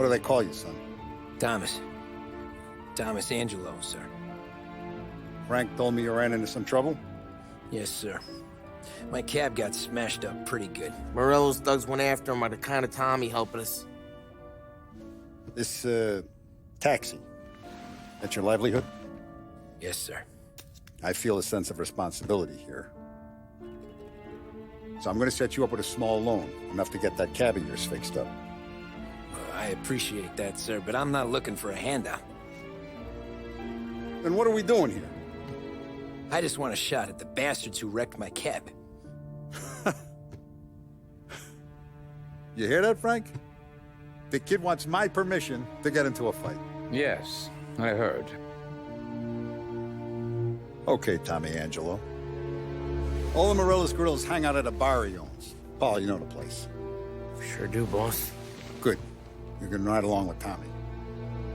do they call you, son? Thomas. Thomas Angelo, sir. Frank told me you ran into some trouble? Yes, sir. My cab got smashed up pretty good. Morello's thugs went after him by the kind of Tommy helping us. This, taxi, that's your livelihood? Yes, sir. I feel a sense of responsibility here. So I'm gonna set you up with a small loan, enough to get that cab of yours fixed up. I appreciate that, sir, but I'm not looking for a handout. Then what are we doing here? I just want a shot at the bastards who wrecked my cab. You hear that, Frank? The kid wants my permission to get into a fight. Yes, I heard. Okay, Tommy Angelo. All the Morello's girls hang out at a bar he owns. Paul, you know the place. Sure do, boss. Good. You can ride along with Tommy.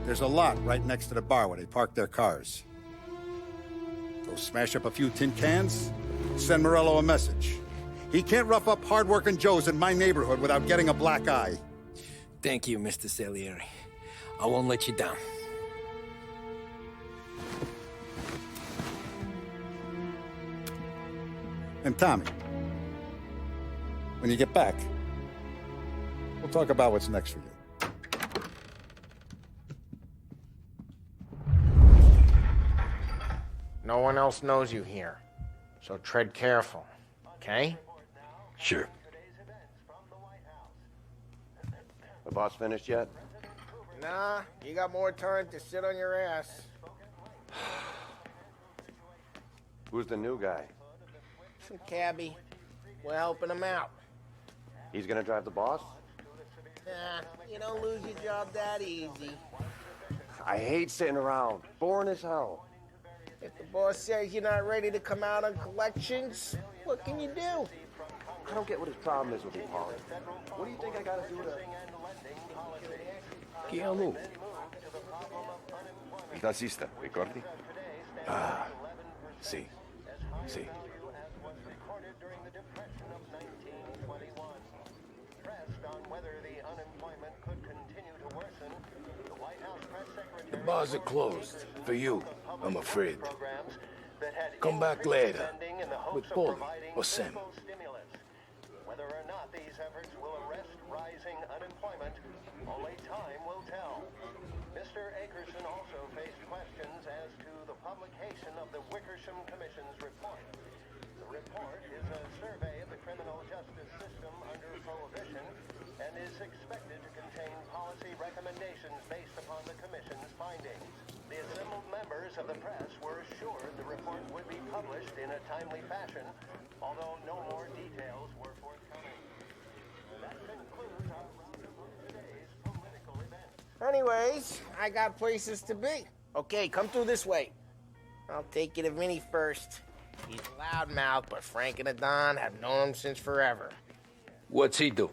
There's a lot right next to the bar where they park their cars. Go smash up a few tin cans, send Morello a message. He can't rough up hard-working Joes in my neighborhood without getting a black eye. Thank you, Mr. Salieri. I won't let you down. And Tommy, when you get back, we'll talk about what's next for you. No one else knows you here, so tread careful, okay? Sure. The boss finished yet? Nah, you got more time to sit on your ass. Who's the new guy? Some cabbie. We're helping him out. He's gonna drive the boss? Nah, you don't lose your job that easy. I hate sitting around. Boring as hell. If the boss says you're not ready to come out on collections, what can you do? I don't get what his problem is with me, Paul. What do you think I gotta do to... Chi è lui? Il tassista, ricordi? Ah, sì, sì. The bars are closed. For you, I'm afraid. Come back later. With Paulie or Sam. Whether or not these efforts will arrest rising unemployment, only time will tell. Mr. Akerson also faced questions as to the publication of the Wickersham Commission's report. The report is a survey of the criminal justice system under prohibition and is expected to contain policy recommendations based upon the Commission's findings. The assembled members of the press were assured the report would be published in a timely fashion, although no more details were forthcoming. That concludes our roundup of today's political events. Anyways, I got places to be. Okay, come through this way. I'll take you to Vinny first. He's a loudmouth, but Frank and the Don have known him since forever. What's he do?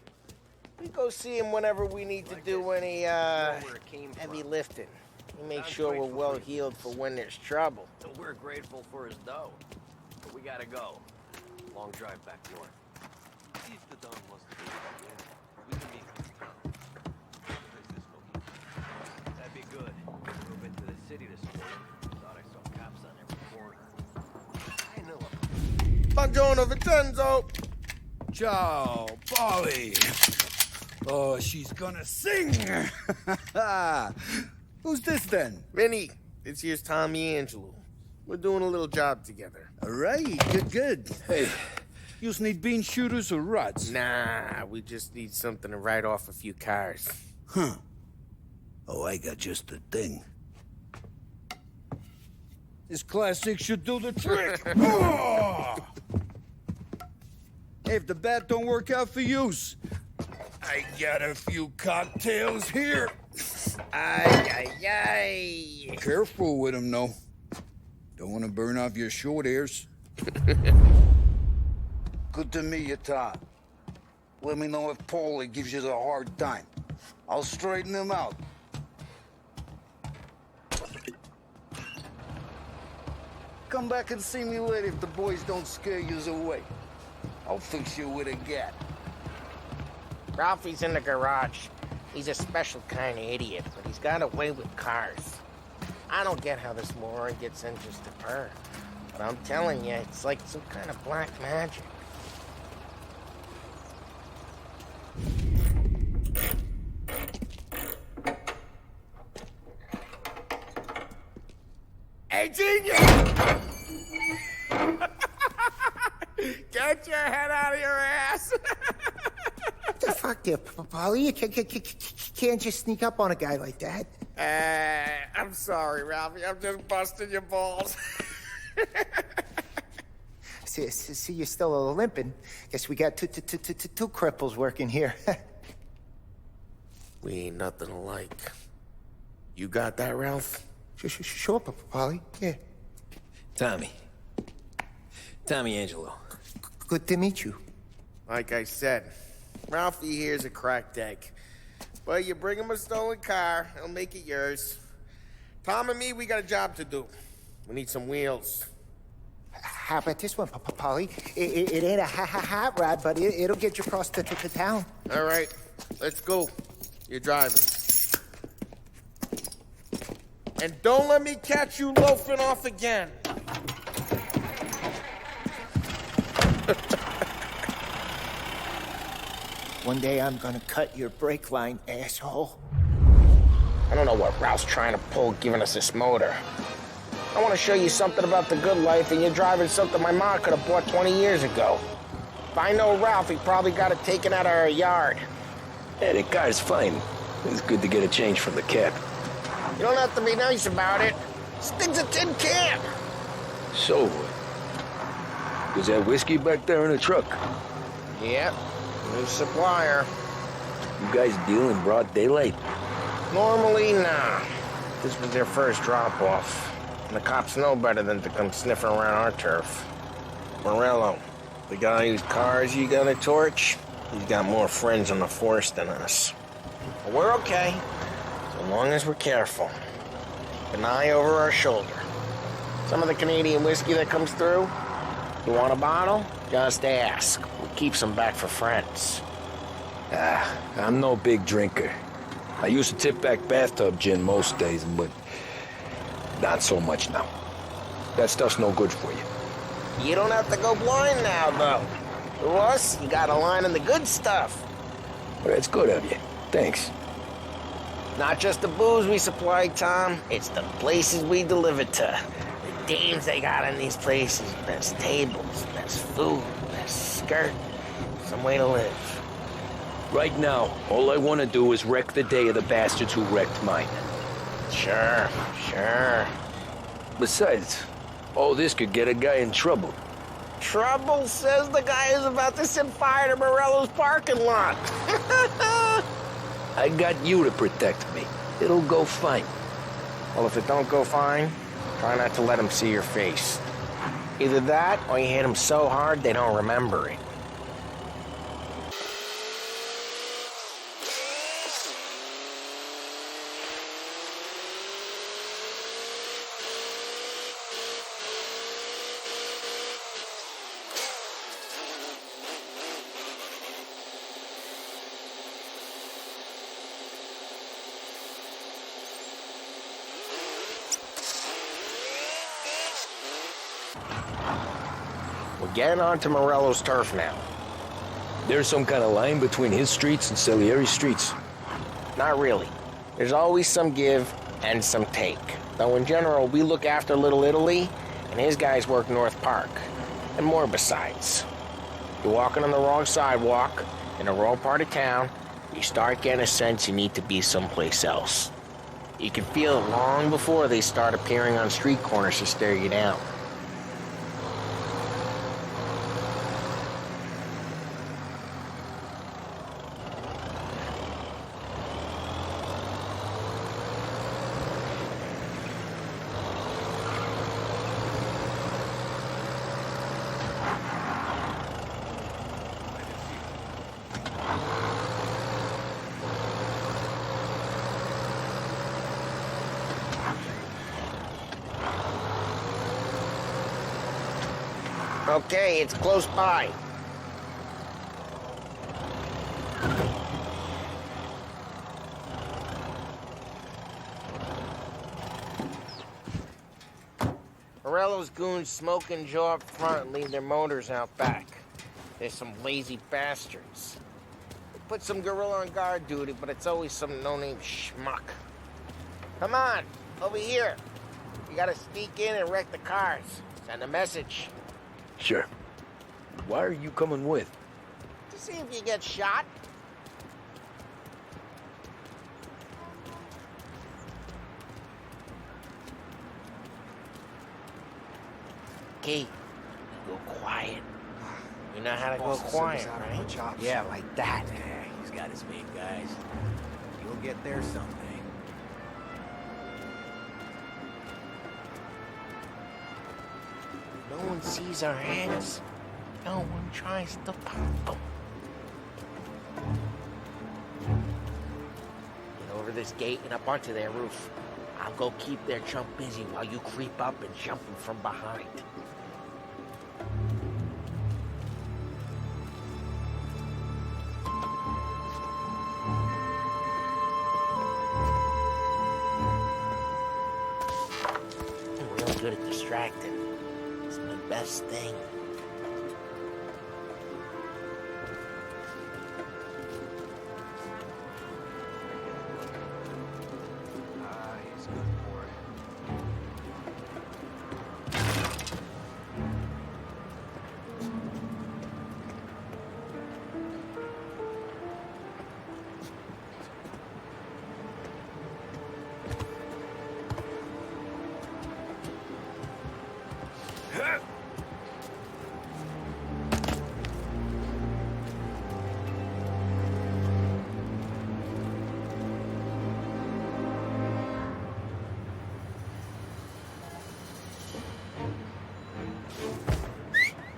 We go see him whenever we need to do any, heavy lifting. He makes sure we're well healed for when there's trouble. We're grateful for his dough, but we gotta go. Long drive back north. See if the Don wants to be we can meet in town. That'd be good. Drove into the city this morning. Thought I saw cops on every corner. I know. Buongiorno, Vincenzo! Ciao, Polly. Oh, she's gonna sing. Who's this then? Vinny, this here's Tommy Angelo. We're doing a little job together. All right, good. Hey, you just need bean shooters or rods? Nah, we just need something to write off a few cars. Huh. Oh, I got just the thing. This classic should do the trick. Oh! Hey, if the bat don't work out for use, I got a few cocktails here. Ay. Careful with them, though. Don't want to burn off your short hairs. Good to meet you, Todd. Let me know if Paulie gives you the hard time. I'll straighten him out. Come back and see me later if the boys don't scare yous away. I'll fix you with a gat. Ralphie's in the garage. He's a special kind of idiot, but he's got a way with cars. I don't get how this moron gets interest to her. But I'm telling you, it's like some kind of black magic. Hey, genius! Get your head out of your ass! What the fuck there, Polly? You can't just sneak up on a guy like that. I'm sorry, Ralphie. I'm just busting your balls. See, you're still limping. Guess we got two cripples working here. We ain't nothing alike. You got that, Ralph? Sure, Polly. Yeah. Tommy Angelo. Good to meet you. Like I said, Ralphie here's a cracked egg. But you bring him a stolen car, he'll make it yours. Tom and me, we got a job to do. We need some wheels. How about this one, Polly? It ain't a hot rod, but it'll get you across to town. All right, let's go. You're driving. And don't let me catch you loafing off again. One day I'm gonna cut your brake line, asshole. I don't know what Ralph's trying to pull giving us this motor. I want to show you something about the good life, and you're driving something my mom could have bought 20 years ago. If I know Ralph, he probably got it taken out of our yard. Yeah, the car's fine. It's good to get a change from the cab. You don't have to be nice about it. This thing's a tin can. So, was that whiskey back there in the truck? Yep, new supplier. You guys deal in broad daylight? Normally, nah. This was their first drop-off. And the cops know better than to come sniffing around our turf. Morello, the guy whose cars you gonna torch, he's got more friends on the force than us. But we're okay, so long as we're careful. Keep an eye over our shoulder. Some of the Canadian whiskey that comes through, you want a bottle? Just ask. We'll keep some back for friends. I'm no big drinker. I used to tip back bathtub gin most days, but not so much now. That stuff's no good for you. You don't have to go blind now, though. To us, you got a line in the good stuff. Well, that's good of you. Thanks. Not just the booze we supply, Tom. It's the places we deliver to. The dames they got in these places. Best tables, best food, best skirt. Some way to live. Right now, all I want to do is wreck the day of the bastards who wrecked mine. Sure. Besides, all this could get a guy in trouble. Trouble, says the guy who's about to set fire to Morello's parking lot. I got you to protect me. It'll go fine. Well, if it don't go fine, try not to let them see your face. Either that, or you hit them so hard they don't remember it. We're getting onto Morello's turf now. There's some kind of line between his streets and Salieri's streets. Not really. There's always some give and some take. Though in general, we look after Little Italy, and his guys work North Park. And more besides. You're walking on the wrong sidewalk, in the wrong part of town, you start getting a sense you need to be someplace else. You can feel it long before they start appearing on street corners to stare you down. Okay, it's close by. Morello's goons smoke and jaw up front and leave their motors out back. They're some lazy bastards. They put some gorilla on guard duty, but it's always some no-name schmuck. Come on, over here. You gotta sneak in and wreck the cars. Send a message. Sure. Why are you coming with? To see if you get shot. Key, go quiet. You know how to go quiet, right? Yeah, like that. Yeah, he's got his main guys. You'll get there someday. No one sees our hands. No one tries to pop them. Get over this gate and up onto their roof. I'll go keep their chump busy while you creep up and jump him from behind. I'm real good at distracting. It's my best thing. He's good for it.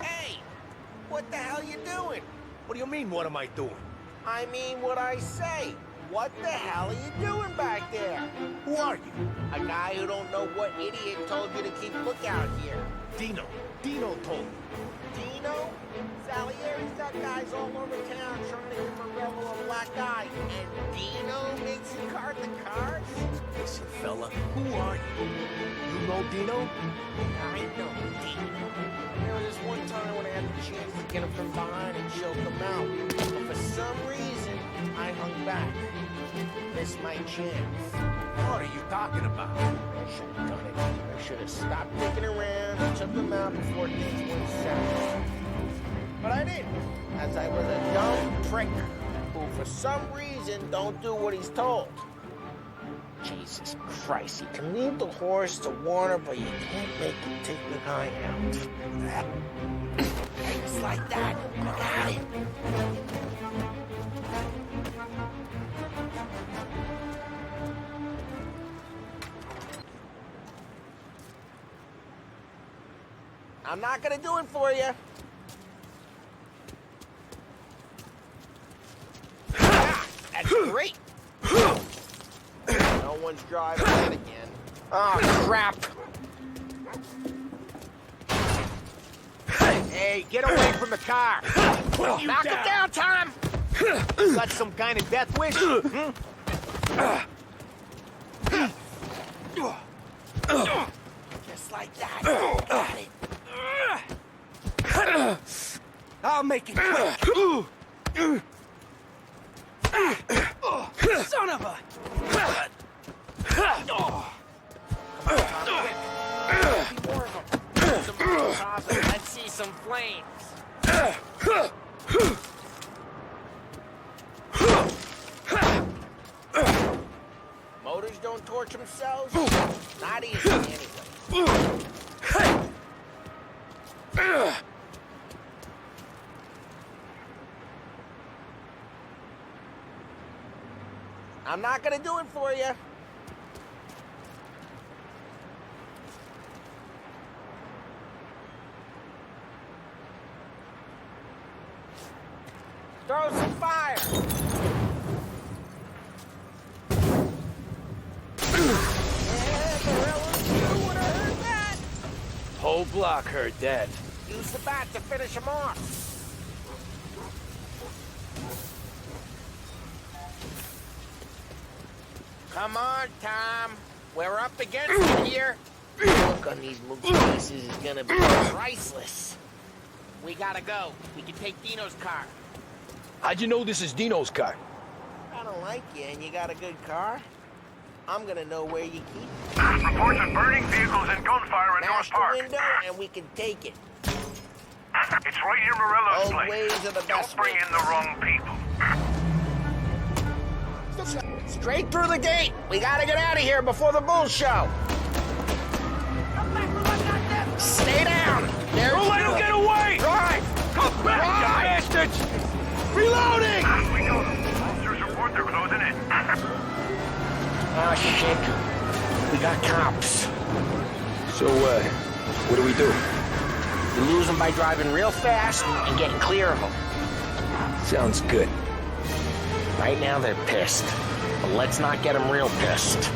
Hey! What the hell you doing? What do you mean, what am I doing? I mean what I say. What the hell are you doing back there? Who are you? A guy who don't know what idiot told you to keep lookout here. Dino. Dino told me. Dino? Salieri's got guys all over town trying to give Morello a black eye. And Dino makes him card the cars? Listen, fella, who are you? You know Dino? I know Dino. There was this one time when I had the chance to get him from behind and choke him out. But for some reason, I hung back. Missed my chance. What are you talking about? I should have done it. I should have stopped dicking around and took him out before things went south. But I didn't, as I was a dumb prick who, for some reason, don't do what he's told. Jesus Christ, you can lead the horse to water, but you can't make him take the guy out. Things like that. Got it. I'm not gonna do it for you. That's great. No one's driving that again. Oh, crap. Hey, get away from the car. Knock him down, Tom. Got some kind of death wish? Just like that. Got it. I'll make it quick. Son of a... More of them. Some molotovs and let's see some flames. Motors don't torch themselves? Not easy, anyway. I'm not gonna do it for you. Throw some fire. Whole block heard that. Use the bat to finish him off. Come on, Tom. We're up against it here. The look on these mooks' faces is gonna be priceless. We gotta go. We can take Dino's car. How'd you know this is Dino's car? I don't like you and you got a good car. I'm gonna know where you keep it. Reports of burning vehicles and gunfire in North Smash the Park. window and we can take it. It's right near Morello's Old place. ways are the best Don't bring in the wrong people. Straight through the gate. We gotta get out of here before the bull show. Stay down. Don't let him get away! Drive. Come back, you bastards! Reloading! We know them. Officers report they're closing in. Oh, shit. We got cops. So, what do we do? You lose them by driving real fast and getting clear of them. Sounds good. Right now, they're pissed. But let's not get them real pissed.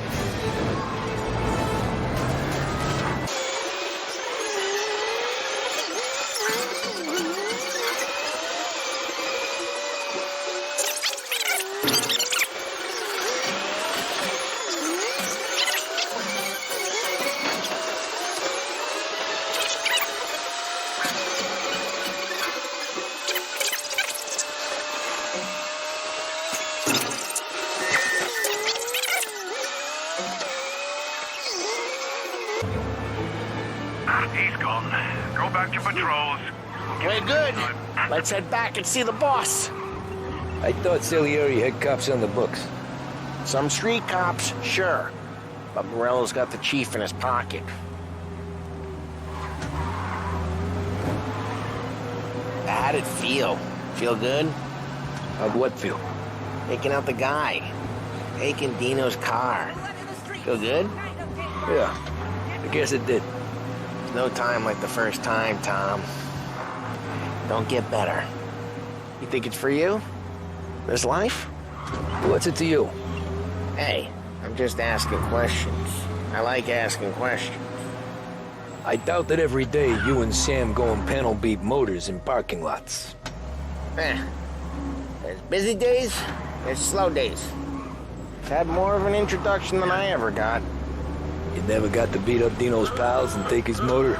He's gone. Go back to patrols. We're good. Let's head back and see the boss. I thought Salieri had cops on the books. Some street cops, sure. But Morello's got the chief in his pocket. How'd it feel? Feel good? How'd what feel? Taking out the guy. Taking Dino's car. Feel good? Yeah, I guess it did. There's no time like the first time, Tom. Don't get better. You think it's for you? This life? What's it to you? Hey, I'm just asking questions. I like asking questions. I doubt that every day you and Sam go and panel beat motors in parking lots. There's busy days, there's slow days. I've had more of an introduction than I ever got. You never got to beat up Dino's pals and take his motor?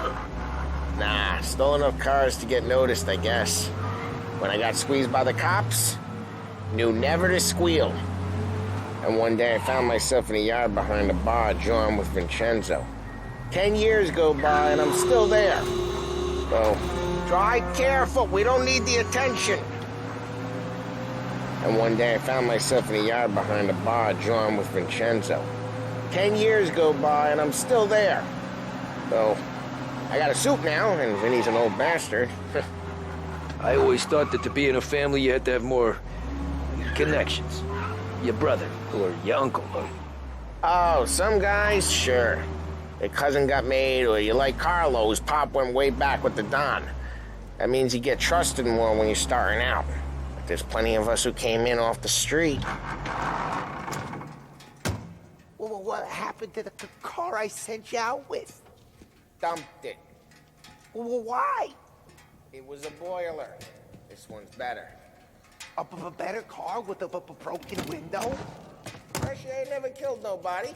Nah, stole enough cars to get noticed, I guess. When I got squeezed by the cops, knew never to squeal. And one day I found myself in a yard behind a bar drawing with Vincenzo. 10 years go by and I'm still there. So, drive careful, we don't need the attention. And one day I found myself in a yard behind a bar drawing with Vincenzo. 10 years go by and I'm still there. So, I got a suit now, and Vinny's an old bastard. I always thought that to be in a family you had to have more connections. Your brother, or your uncle, or... Oh, some guys, sure. Their cousin got made, or you like Carlos, Pop went way back with the Don. That means you get trusted more when you're starting out. But there's plenty of us who came in off the street. Well, what happened to the car I sent you out with? Dumped it. Well, why? It was a boiler. This one's better. A better car with a broken window? Pressure ain't never killed nobody.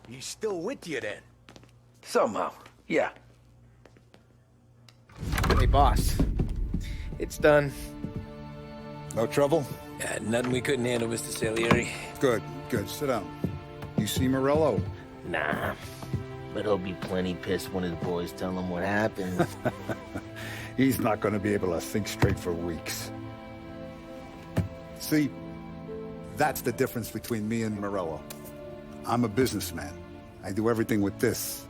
He's still with you then? Somehow, yeah. Hey, boss. It's done. No trouble? Yeah, nothing we couldn't handle, Mr. Salieri. Good, good. Sit down. You see Morello? Nah, but he'll be plenty pissed when his boys tell him what happened. He's not going to be able to think straight for weeks. See, that's the difference between me and Morello. I'm a businessman. I do everything with this.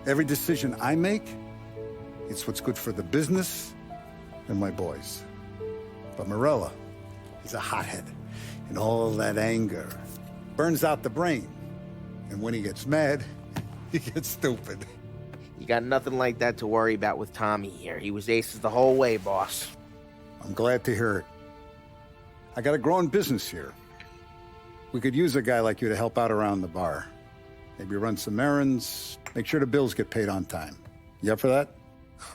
Every decision I make, it's what's good for the business and my boys. But Morello, he's a hothead. And all that anger burns out the brain. And when he gets mad, he gets stupid. You got nothing like that to worry about with Tommy here. He was aces the whole way, boss. I'm glad to hear it. I got a growing business here. We could use a guy like you to help out around the bar. Maybe run some errands, make sure the bills get paid on time. You up for that?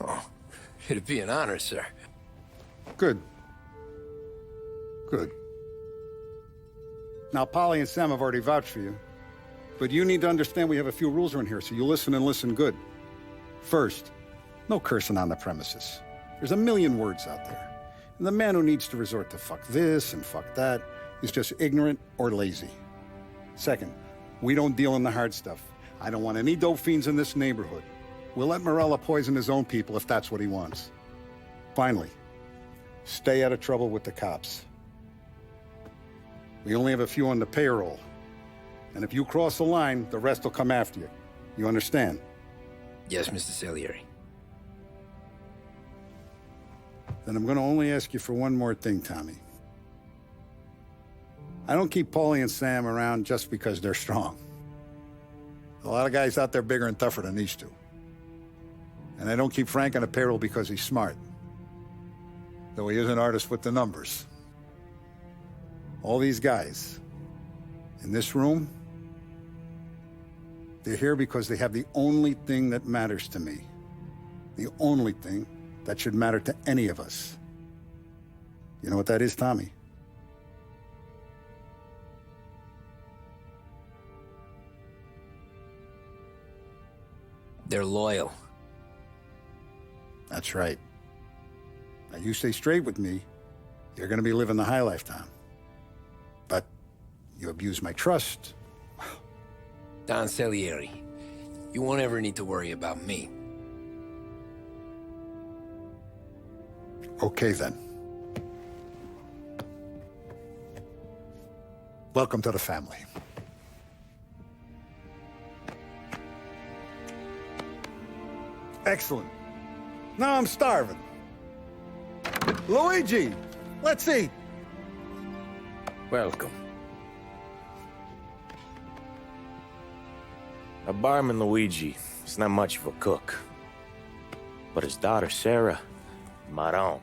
Oh, it'd be an honor, sir. Good. Good. Now, Polly and Sam have already vouched for you. But you need to understand we have a few rules around here, so you listen and listen good. First, no cursing on the premises. There's a million words out there. And the man who needs to resort to fuck this and fuck that is just ignorant or lazy. Second, we don't deal in the hard stuff. I don't want any dope fiends in this neighborhood. We'll let Morella poison his own people if that's what he wants. Finally, stay out of trouble with the cops. We only have a few on the payroll. And if you cross the line, the rest will come after you. You understand? Yes, Mr. Salieri. Then I'm going to only ask you for one more thing, Tommy. I don't keep Paulie and Sam around just because they're strong. A lot of guys out there bigger and tougher than these two. And I don't keep Frank on the payroll because he's smart. Though he is an artist with the numbers. All these guys in this room, they're here because they have the only thing that matters to me. The only thing that should matter to any of us. You know what that is, Tommy? They're loyal. That's right. Now, you stay straight with me, you're gonna be living the high life, Tom. But you abuse my trust. Don Salieri, you won't ever need to worry about me. Okay, then. Welcome to the family. Excellent. Now I'm starving. Luigi, let's eat. Welcome. Our barman Luigi is not much of a cook. But his daughter Sarah, Maron.